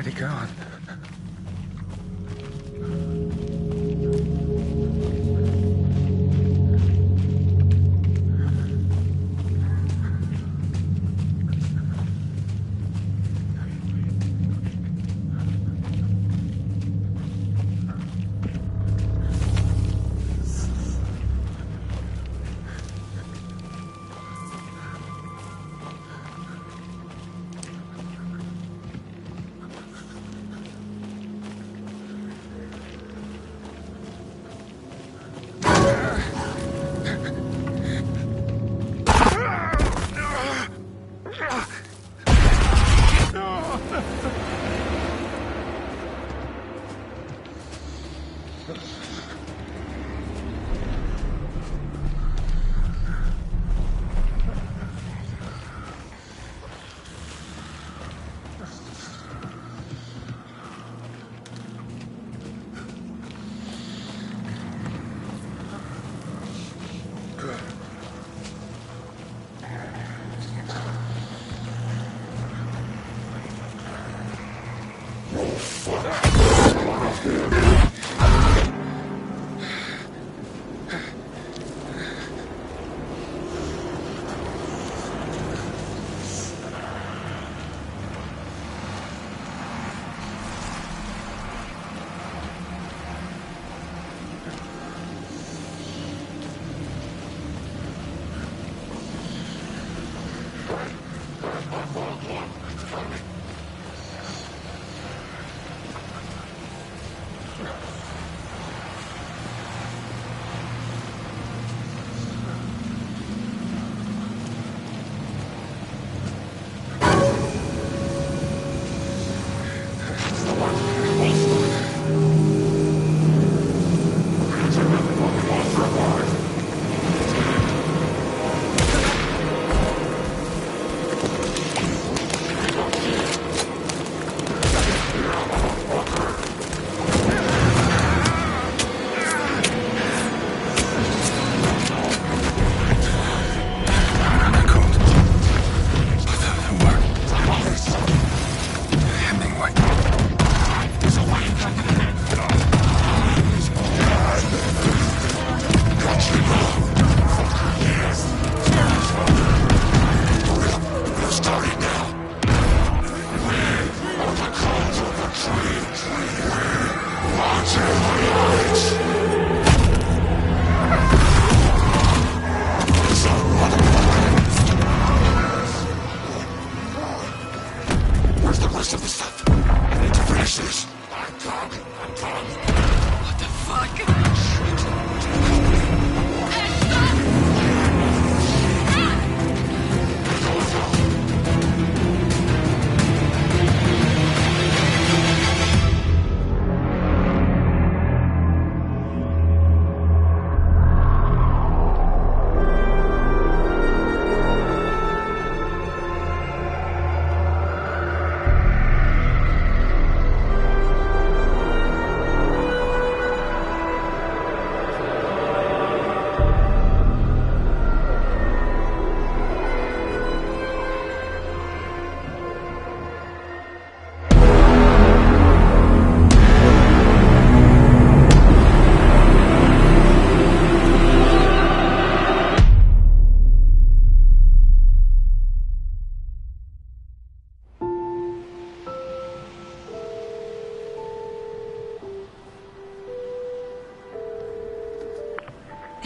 Where'd he gone?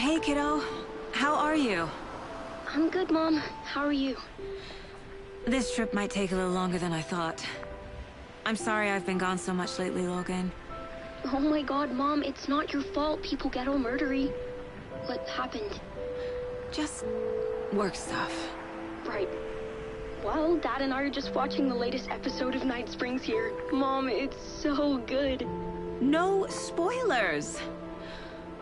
Hey, kiddo. How are you? I'm good, Mom. How are you? This trip might take a little longer than I thought. I'm sorry I've been gone so much lately, Logan. Oh my god, Mom, it's not your fault people get all murdery. What happened? Just work stuff. Right. Well, Dad and I are just watching the latest episode of Night Springs here. Mom, it's so good. No spoilers!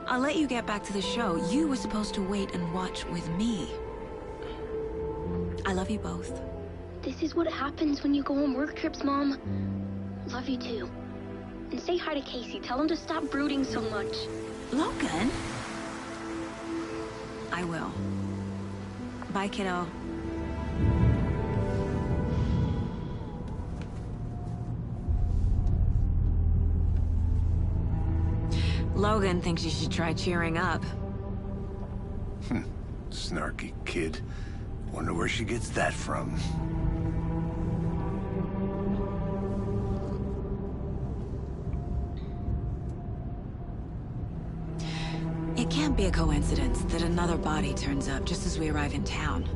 I'll let you get back to the show. You were supposed to wait and watch with me. I love you both. This is what happens when you go on work trips, Mom. Love you too. And say hi to Casey. Tell him to stop brooding so much. Logan? I will. Bye, kiddo. Logan thinks you should try cheering up. Snarky kid. Wonder where she gets that from. It can't be a coincidence that another body turns up just as we arrive in town.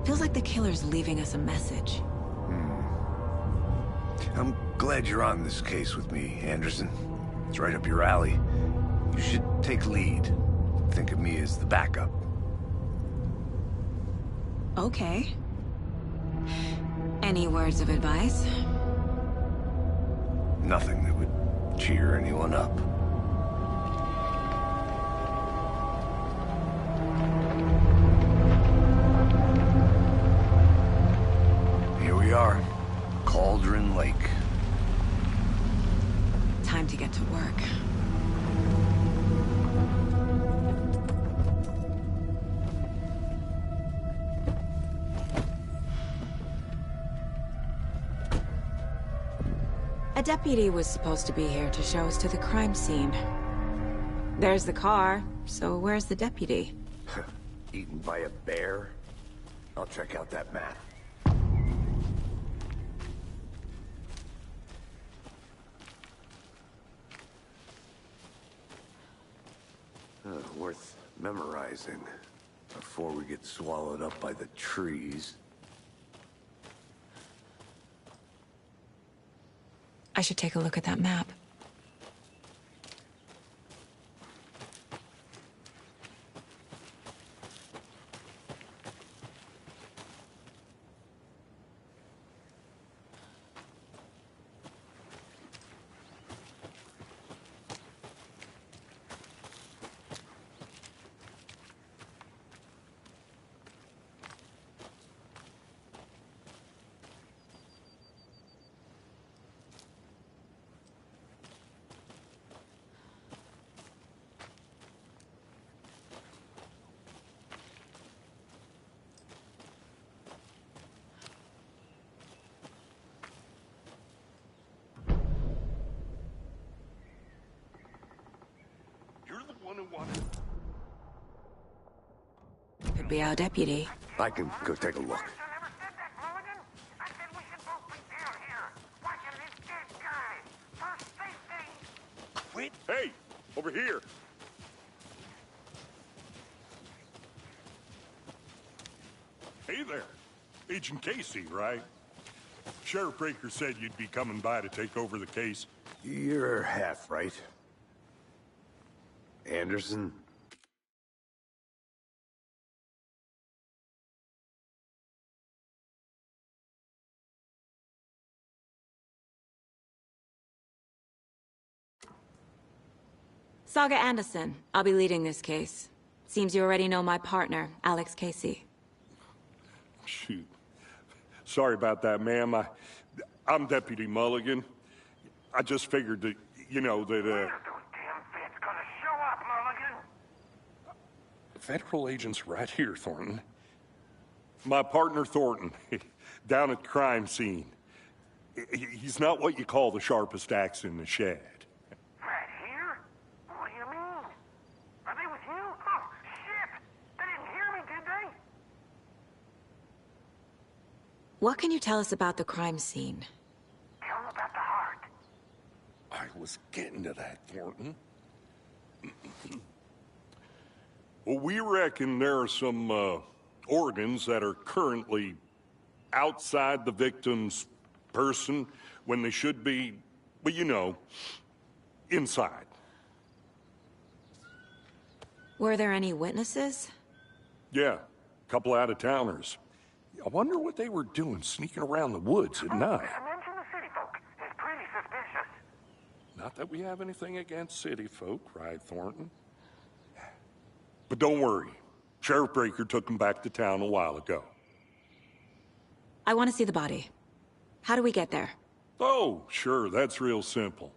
Feels like the killer's leaving us a message. I'm glad you're on this case with me, Anderson. It's right up your alley. You should take lead. Think of me as the backup. Okay. Any words of advice? Nothing that would cheer anyone up. Here we are. Cauldron Lake. Time to get to work. A deputy was supposed to be here to show us to the crime scene. There's the car, so where's the deputy? Eaten by a bear? I'll check out that map. Worth memorizing before we get swallowed up by the trees. I should take a look at that map. Could be our deputy. I can go take a look. Wait. Hey, over here. Hey there. Agent Casey, right? Sheriff Breaker said you'd be coming by to take over the case. You're half right. Anderson? Saga Anderson. I'll be leading this case. Seems you already know my partner, Alex Casey. Shoot. Sorry about that, ma'am. I'm Deputy Mulligan. I just figured that, you know, that, Where's those damn feds gonna show up, Mulligan? Federal agent's right here, Thornton. My partner, Thornton, down at the crime scene. He's not what you call the sharpest axe in the shed. Right here? What do you mean? Are they with you? Oh, shit! They didn't hear me, did they? What can you tell us about the crime scene? Tell them about the heart. I was getting to that, Thornton. Well, we reckon there are some, organs that are currently outside the victim's person when they should be, well, you know, inside. Were there any witnesses? Yeah, a couple out-of-towners. I wonder what they were doing sneaking around the woods at night. Mention the city folk. It's pretty suspicious. Not that we have anything against city folk, right, Thornton? But don't worry. Sheriff Breaker took them back to town a while ago. I want to see the body. How do we get there? Oh, sure, that's real simple.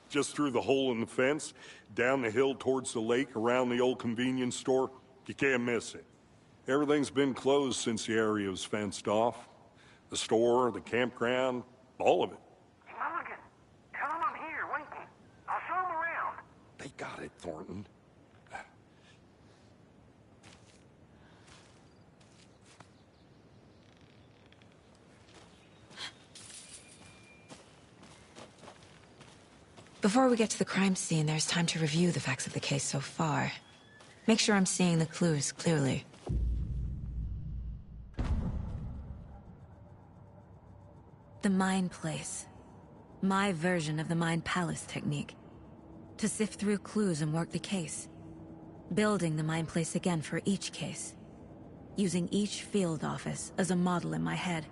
Just through the hole in the fence, down the hill towards the lake, around the old convenience store. You can't miss it. Everything's been closed since the area was fenced off. The store, the campground, all of it. Mulligan, tell them I'm here, waiting. I'll show them around. right, Thornton. Before we get to the crime scene, there's time to review the facts of the case so far. Make sure I'm seeing the clues clearly. The Mind Place. My version of the Mind Palace technique. To sift through clues and work the case. Building the Mind Place again for each case. Using each field office as a model in my head.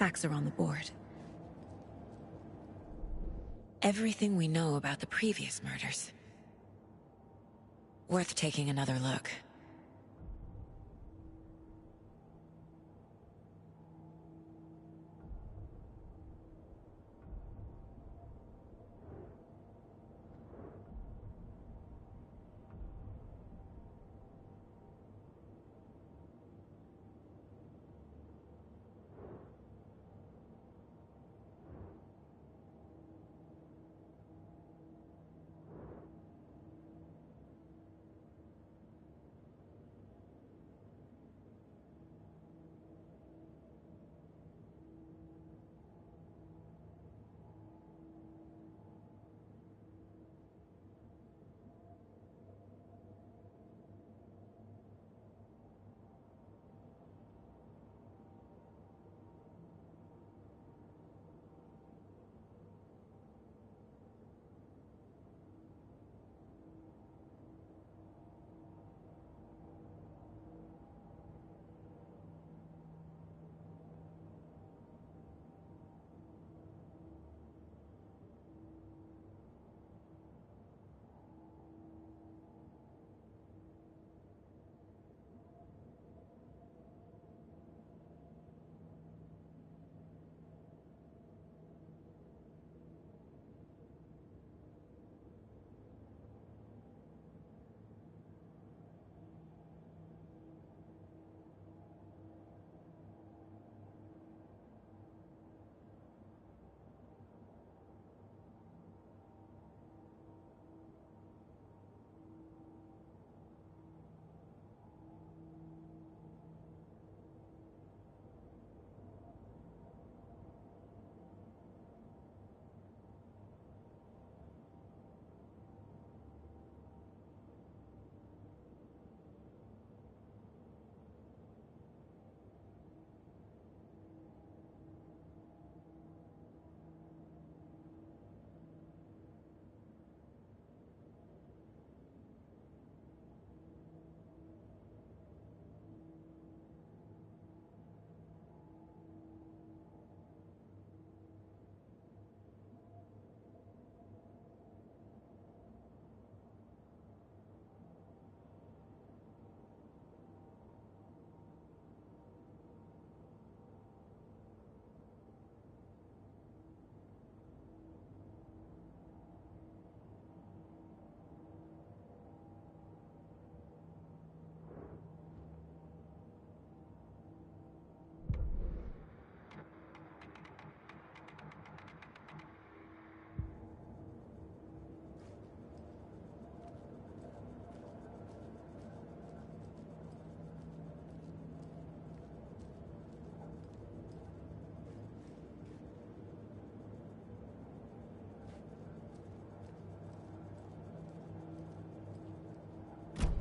Facts are on the board. Everything we know about the previous murders. Worth taking another look.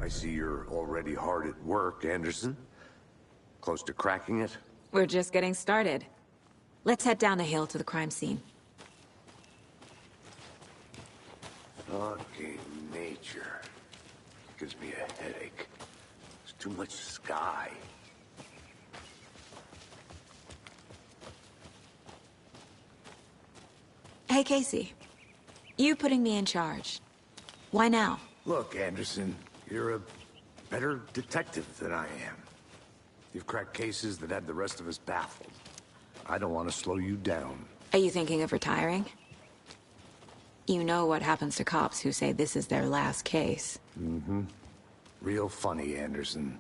I see you're already hard at work, Anderson. Close to cracking it? We're just getting started. Let's head down the hill to the crime scene. Fucking nature. Gives me a headache. There's too much sky. Hey, Casey. You putting me in charge. Why now? Look, Anderson, you're a better detective than I am. You've cracked cases that had the rest of us baffled. I don't want to slow you down. Are you thinking of retiring? You know what happens to cops who say this is their last case. Mm-hmm. Real funny, Anderson.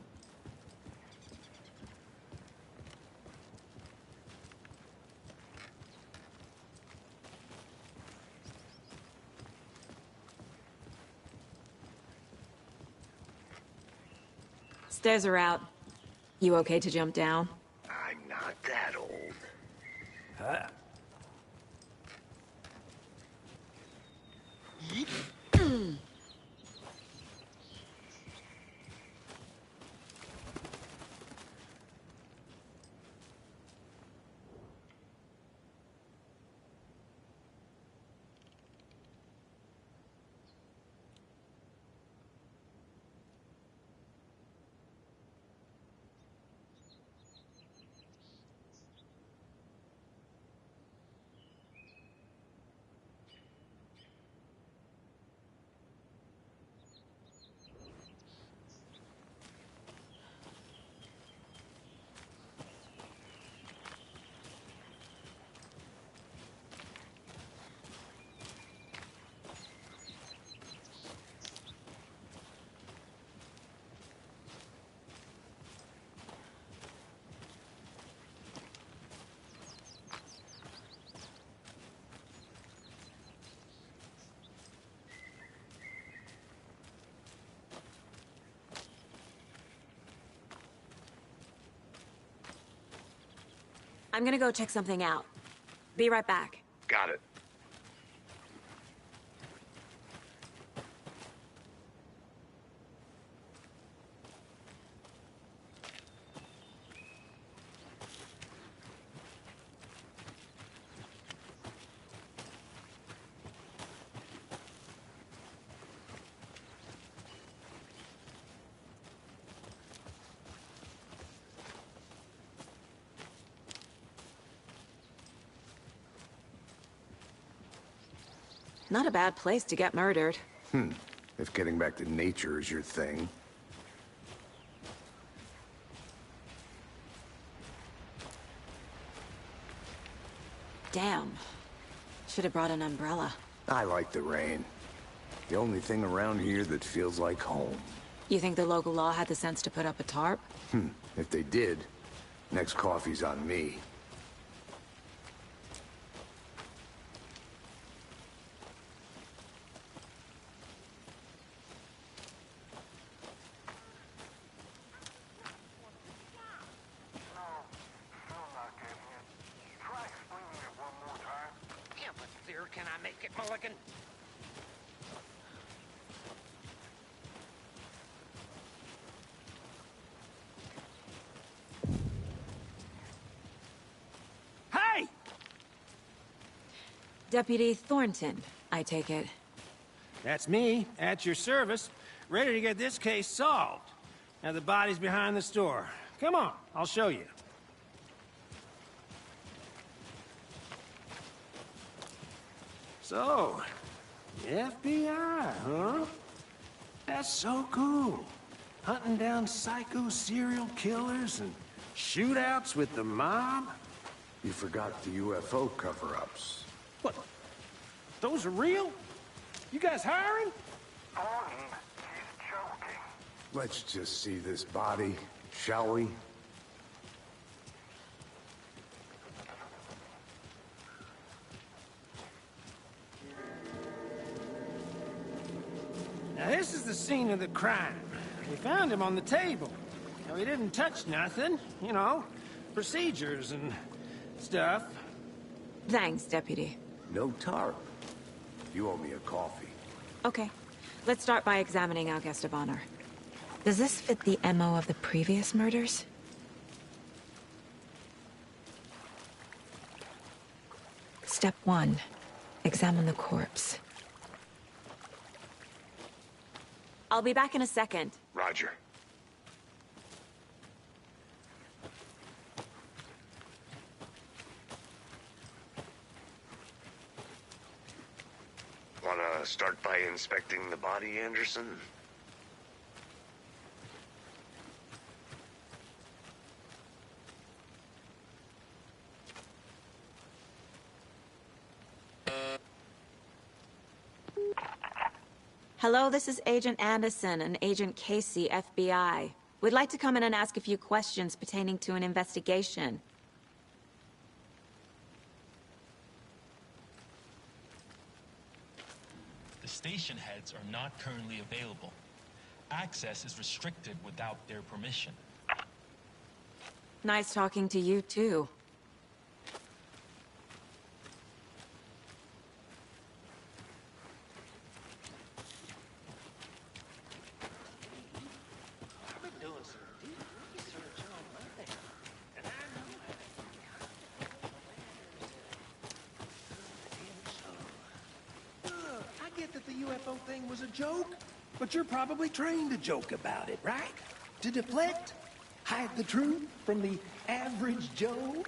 Stairs are out. You okay to jump down? I'm not that old. Huh? I'm gonna go check something out. Be right back. Got it. Not a bad place to get murdered. If getting back to nature is your thing. Damn. Should have brought an umbrella. I like the rain. The only thing around here that feels like home. You think the local law had the sense to put up a tarp? If they did, next coffee's on me. Can I make it, Mulligan? Hey! Deputy Thornton, I take it. That's me, at your service, ready to get this case solved. Now the body's behind the store. Come on, I'll show you. So, the FBI, huh? That's so cool. Hunting down psycho serial killers and shootouts with the mob? You forgot the UFO cover-ups. What? Those are real? You guys hiring? Gordon, he's joking. Let's just see this body, shall we? Now this is the scene of the crime. We found him on the table. Now he didn't touch nothing, you know, procedures and stuff. Thanks, Deputy. No tarp. You owe me a coffee. Okay. Let's start by examining our guest of honor. Does this fit the MO of the previous murders? Step 1. Examine the corpse. I'll be back in a second. Roger. Wanna start by inspecting the body, Anderson? Hello, this is Agent Anderson and Agent Casey, FBI. We'd like to come in and ask a few questions pertaining to an investigation. The station heads are not currently available. Access is restricted without their permission. Nice talking to you, too. I get that the UFO thing was a joke, but you're probably trained to joke about it, right? To deflect? Hide the truth from the average Joe?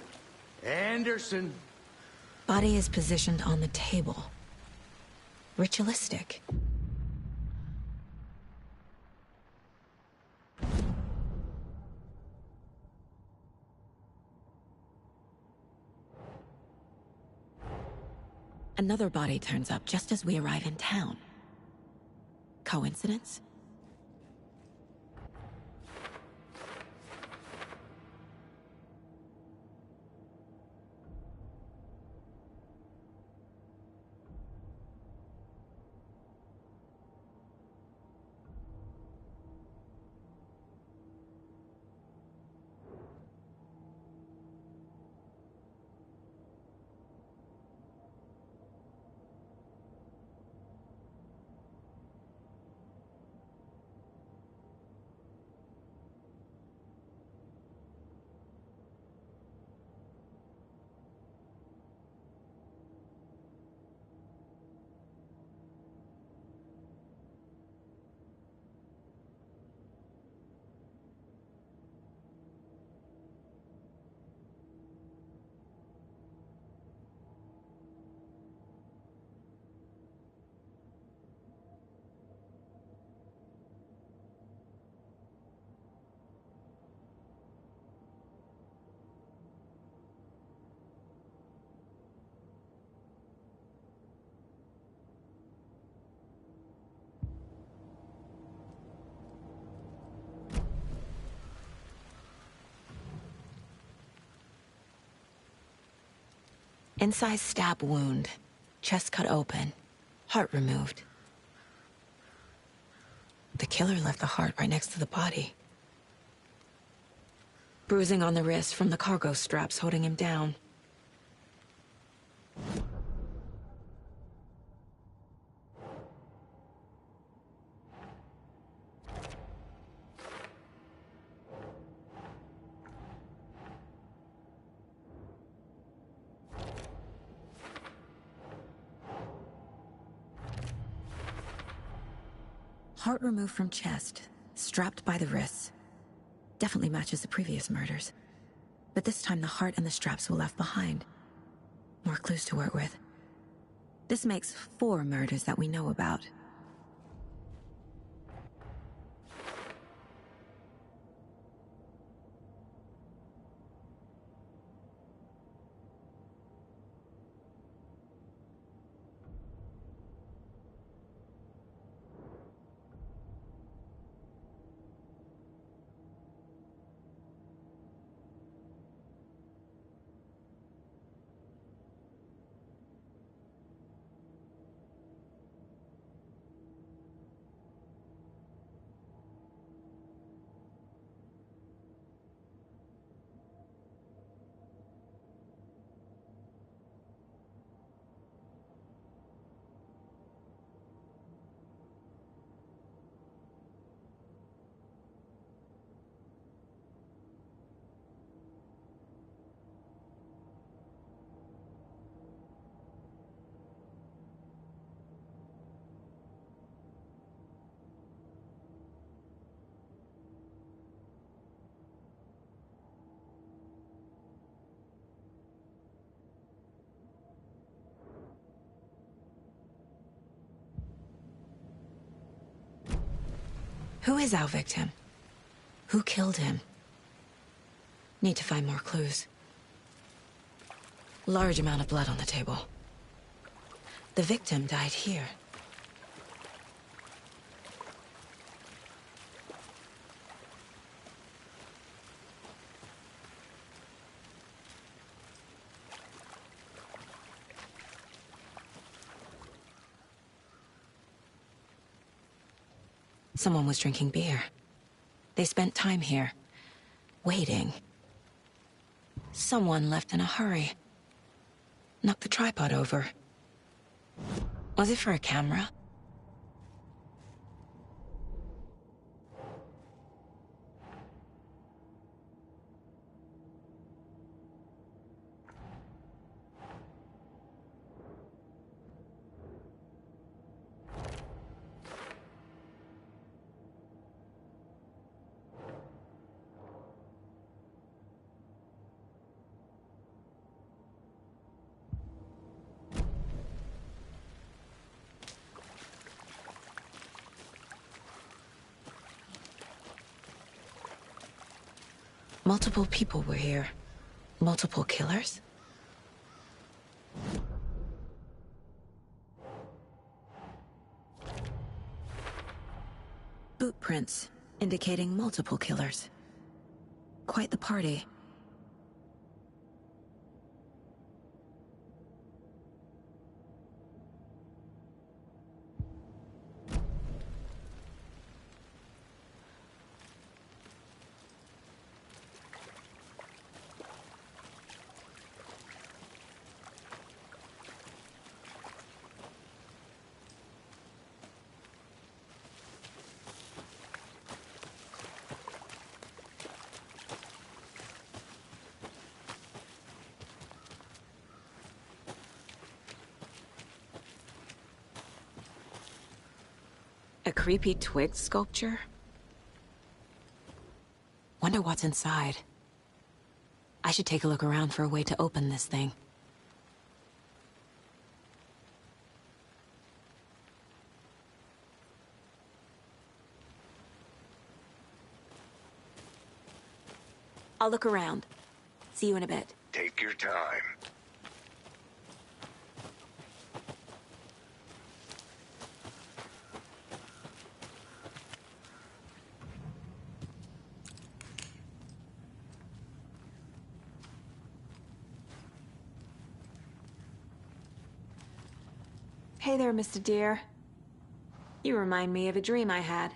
Anderson! Body is positioned on the table. Ritualistic. Another body turns up just as we arrive in town. Coincidence? Incised stab wound. Chest cut open. Heart removed. The killer left the heart right next to the body. Bruising on the wrist from the cargo straps holding him down. Heart removed from chest, strapped by the wrists. Definitely matches the previous murders. But this time the heart and the straps were left behind. More clues to work with. This makes 4 murders that we know about. Who is our victim? Who killed him? Need to find more clues. Large amount of blood on the table. The victim died here. Someone was drinking beer. They spent time here, waiting. Someone left in a hurry. Knocked the tripod over. Was it for a camera? Multiple people were here. Multiple killers? Boot prints, indicating multiple killers. Quite the party. A creepy twig sculpture? Wonder what's inside. I should take a look around for a way to open this thing. I'll look around. See you in a bit. Take your time. Hey there, Mr. Deer. You remind me of a dream I had.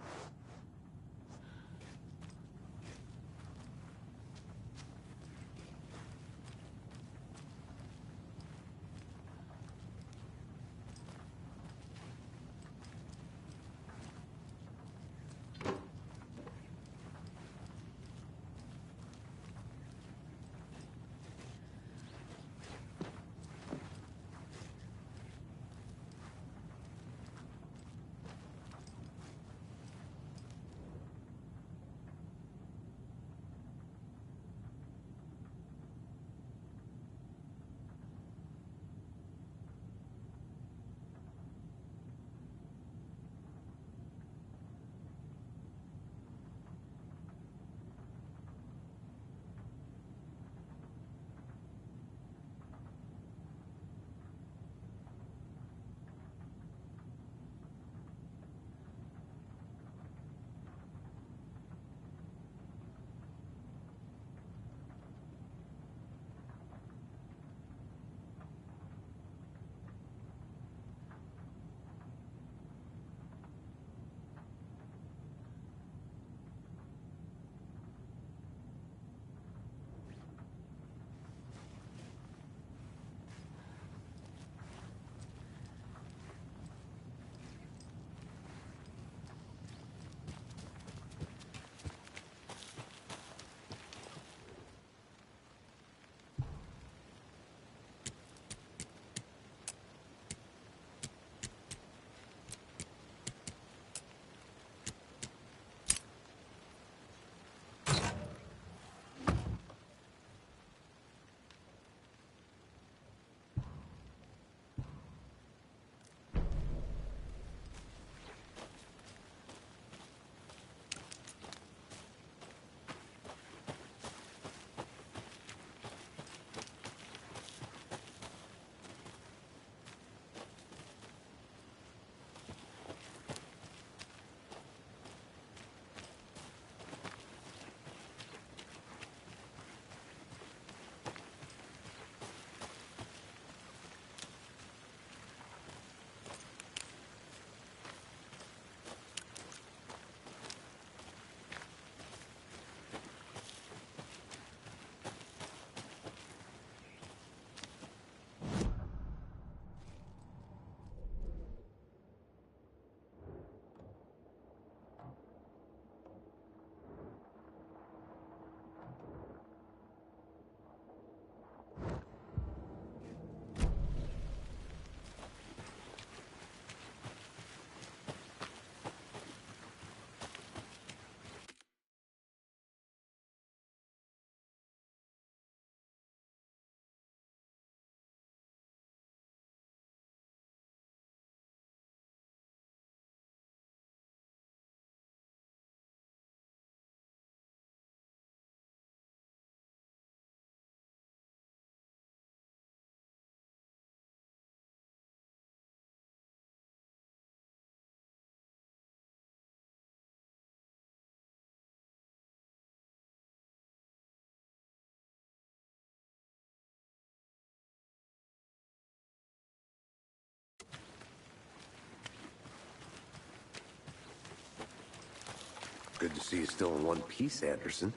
Good to see you still in one piece, Anderson.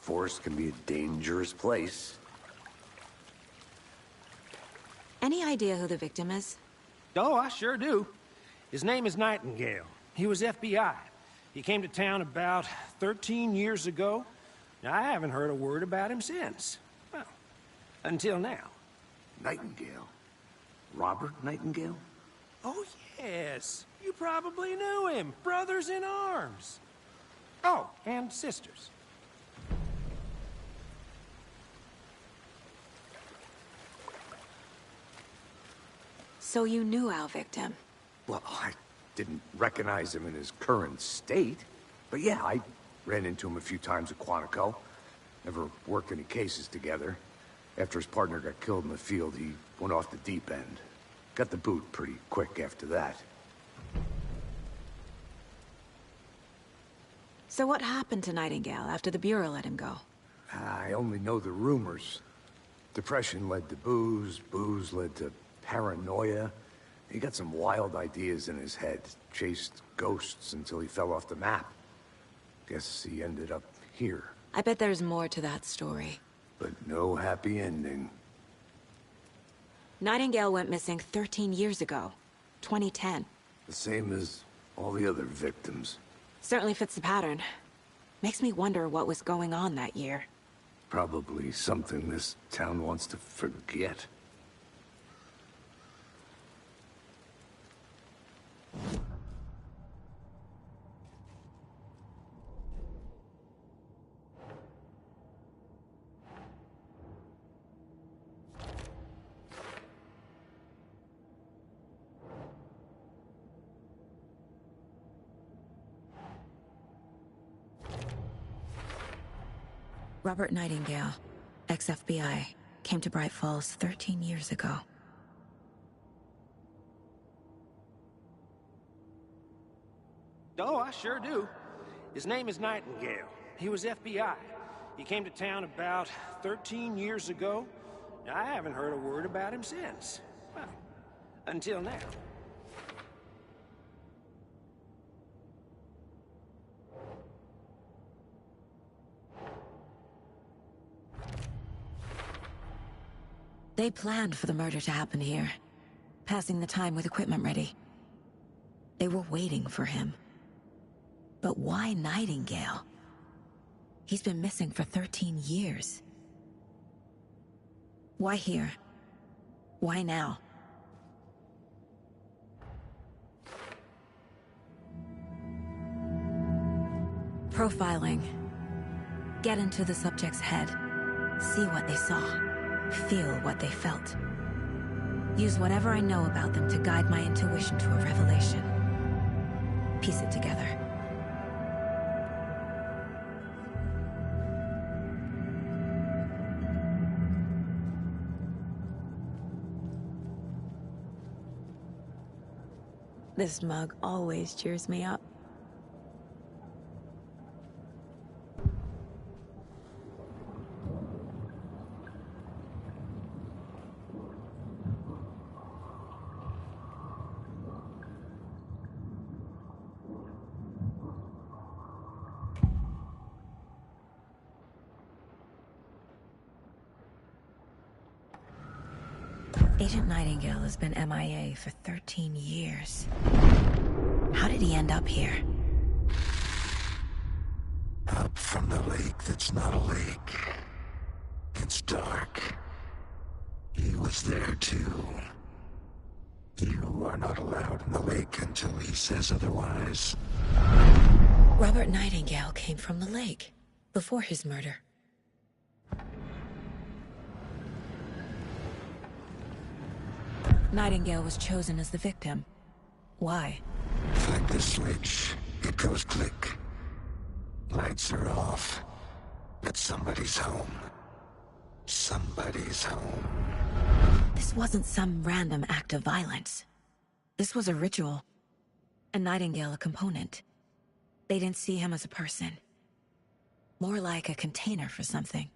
Forest can be a dangerous place. Any idea who the victim is? Oh, I sure do. His name is Nightingale. He was FBI. He came to town about 13 years ago. I haven't heard a word about him since. Well, until now. Nightingale? Robert Nightingale? Oh, yes. You probably knew him. Brothers in arms. Oh, and sisters. So you knew our victim? Well, I didn't recognize him in his current state. But yeah, I ran into him a few times at Quantico. Never worked any cases together. After his partner got killed in the field, he went off the deep end. Got the boot pretty quick after that. So what happened to Nightingale after the Bureau let him go? I only know the rumors. Depression led to booze, booze led to paranoia, He got some wild ideas in his head. Chased ghosts until he fell off the map. Guess he ended up here. I bet there's more to that story. But no happy ending. Nightingale went missing 13 years ago. 2010. The same as all the other victims. Certainly fits the pattern. Makes me wonder what was going on that year. Probably something this town wants to forget. Robert Nightingale, ex-FBI, came to Bright Falls 13 years ago. Oh, I sure do. His name is Nightingale. He was FBI. He came to town about 13 years ago. I haven't heard a word about him since. Well, until now. They planned for the murder to happen here, passing the time with equipment ready. They were waiting for him. But why Nightingale? He's been missing for 13 years. Why here? Why now? Profiling. Get into the subject's head. See what they saw. Feel what they felt. Use whatever I know about them to guide my intuition to a revelation. Piece it together. This mug always cheers me up. Agent Nightingale has been MIA for 13 years. How did he end up here? Up from the lake that's not a lake. It's dark. He was there too. You are not allowed in the lake until he says otherwise. Robert Nightingale came from the lake, before his murder. Nightingale was chosen as the victim. Why? Flick the switch, it goes click. Lights are off. But somebody's home. Somebody's home. This wasn't some random act of violence. This was a ritual. And Nightingale a component. They didn't see him as a person. More like a container for something.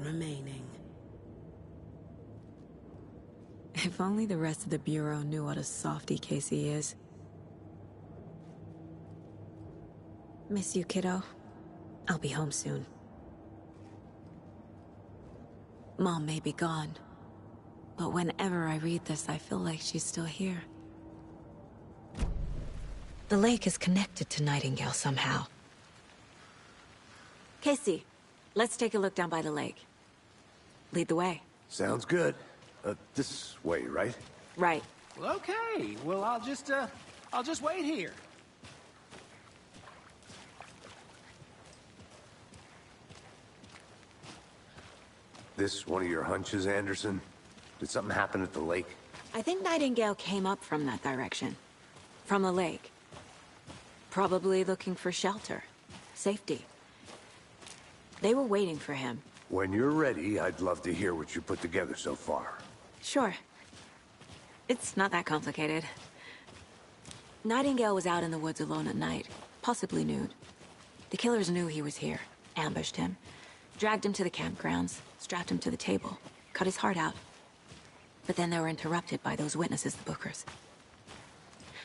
Remaining. If only the rest of the Bureau knew what a softy Casey is. Miss you, kiddo. I'll be home soon. Mom may be gone, but whenever I read this, I feel like she's still here. The lake is connected to Nightingale somehow. Casey, let's take a look down by the lake. Lead the way. Sounds good. This way, right? Right. Well, okay. Well, I'll just wait here. This one of your hunches, Anderson? Did something happen at the lake? I think Nightingale came up from that direction. From the lake. Probably looking for shelter. Safety. They were waiting for him. When you're ready, I'd love to hear what you put together so far. Sure. It's not that complicated. Nightingale was out in the woods alone at night, possibly nude. The killers knew he was here, ambushed him, dragged him to the campgrounds, strapped him to the table, cut his heart out. But then they were interrupted by those witnesses, the Bookers.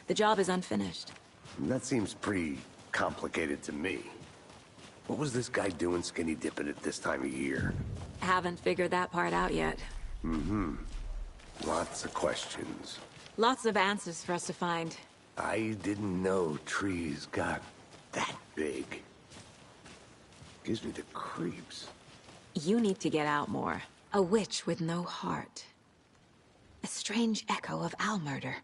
The job is unfinished. That seems pretty complicated to me. What was this guy doing skinny dipping at this time of year? Haven't figured that part out yet. Mm-hmm. Lots of questions. Lots of answers for us to find. I didn't know trees got that big. Gives me the creeps. You need to get out more. A witch with no heart. A strange echo of owl murder.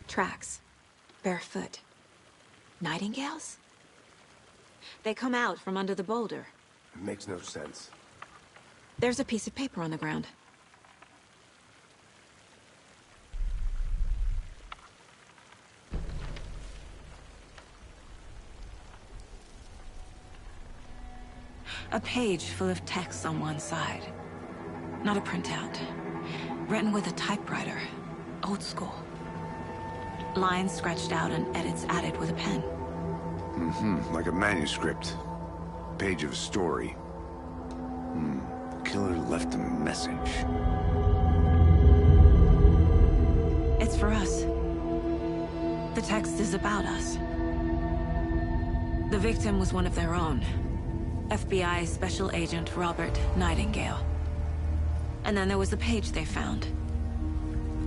Tracks. Barefoot. Nightingales? They come out from under the boulder. It makes no sense. There's a piece of paper on the ground. A page full of text on one side. Not a printout. Written with a typewriter. Old school. Lines scratched out and edits added with a pen. Like a manuscript. Page of a story. Killer left a message. It's for us. The text is about us. The victim was one of their own. FBI Special Agent Robert Nightingale. And then there was the page they found.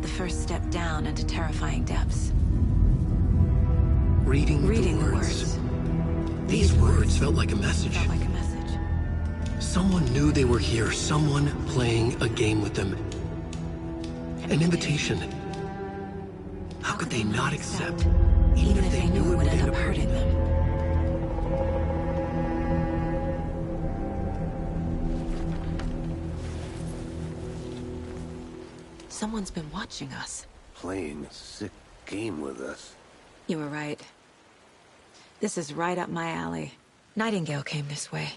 The first step down into terrifying depths. Reading the words. These words felt like a message. Someone knew they were here, someone playing a game with them. An invitation. How could they not accept, even if they knew it would end up hurting them? Someone's been watching us. Playing a sick game with us. You were right. This is right up my alley. Nightingale came this way.